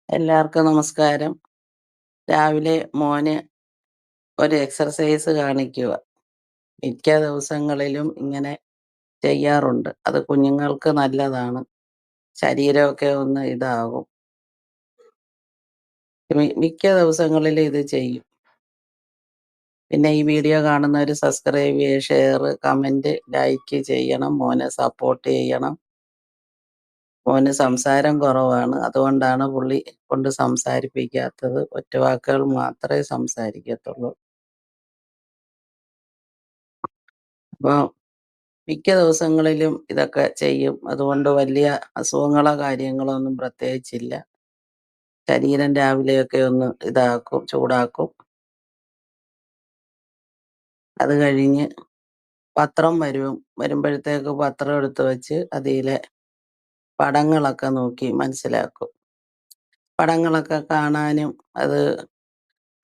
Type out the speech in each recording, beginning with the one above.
എല്ലാവർക്കും നമസ്കാരം. രാവിലെ മോന് ഒരു എക്സർസൈസ് കാണിക്കുക. മിക്ക ദിവസങ്ങളിലും ഇങ്ങനെ ചെയ്യാറുണ്ട്. അത് കുഞ്ഞുങ്ങൾക്ക് നല്ലതാണ്. ശരീരമൊക്കെ ഒന്ന് ഇതാകും. മിക്ക ദിവസങ്ങളിലും ഇത് ചെയ്യും. പിന്നെ ഈ വീഡിയോ കാണുന്നവര് സബ്സ്ക്രൈബ് ചെയ്യുക, ഷെയർ, കമന്റ്, ലൈക്ക് ചെയ്യണം. മോനെ സപ്പോർട്ട് ചെയ്യണം. മോന് സംസാരം കുറവാണ്. അതുകൊണ്ടാണ് പുള്ളി കൊണ്ട് സംസാരിപ്പിക്കാത്തത്. ഒറ്റ വാക്കുകൾ മാത്രമേ സംസാരിക്കത്തുള്ളൂ. അപ്പോൾ മിക്ക ദിവസങ്ങളിലും ഇതൊക്കെ ചെയ്യും. അതുകൊണ്ട് വലിയ അസുഖങ്ങളോ കാര്യങ്ങളോ ഒന്നും പ്രത്യേകിച്ചില്ല. ശരീരം രാവിലെയൊക്കെ ഒന്ന് ഇതാക്കും, ചൂടാക്കും. അത് കഴിഞ്ഞ് പത്രം വരുമ്പോഴത്തേക്ക് പത്രം എടുത്ത് വെച്ച് അതിലെ പടങ്ങളൊക്കെ നോക്കി മനസ്സിലാക്കും. പടങ്ങളൊക്കെ കാണാനും അത്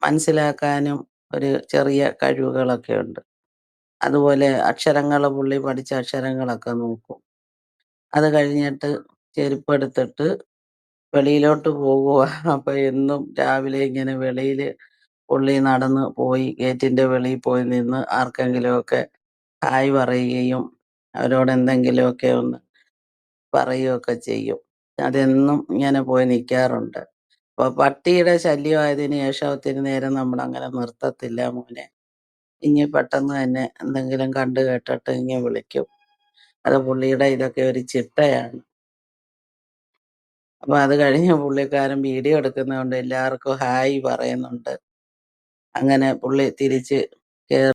മനസ്സിലാക്കാനും ഒരു ചെറിയ കഴിവുകളൊക്കെ ഉണ്ട്. അതുപോലെ അക്ഷരങ്ങൾ പുള്ളി പഠിച്ച അക്ഷരങ്ങളൊക്കെ നോക്കും. അത് കഴിഞ്ഞിട്ട് ചെരുപ്പെടുത്തിട്ട് വെളിയിലോട്ട് പോകുക. അപ്പൊ എന്നും രാവിലെ ഇങ്ങനെ വെളിയില് പുള്ളി നടന്ന് പോയി ഗേറ്റിന്റെ വെളിയിൽ പോയി നിന്ന് ആർക്കെങ്കിലുമൊക്കെ ഹായ് പറയുകയും അവരോട് എന്തെങ്കിലുമൊക്കെ ഒന്ന് പറയുകയൊക്കെ ചെയ്യും. അതെന്നും ഇങ്ങനെ പോയി നിൽക്കാറുണ്ട്. അപ്പൊ പട്ടിയുടെ ശല്യമായതിനു ശേഷം ഒത്തിരി നേരം നമ്മൾ അങ്ങനെ നിർത്തത്തില്ല മോനെ. ഇനി പെട്ടെന്ന് തന്നെ എന്തെങ്കിലും കണ്ടു കേട്ടിട്ട് ഇങ്ങനെ വിളിക്കും. അത് പുള്ളിയുടെ ഇതൊക്കെ ഒരു ചിട്ടയാണ്. അപ്പൊ അത് കഴിഞ്ഞ് പുള്ളിക്കാരൻ വീഡിയോ എടുക്കുന്നതുകൊണ്ട് എല്ലാവർക്കും ഹായ് പറയുന്നുണ്ട്. അങ്ങനെ പുള്ളി തിരിച്ച്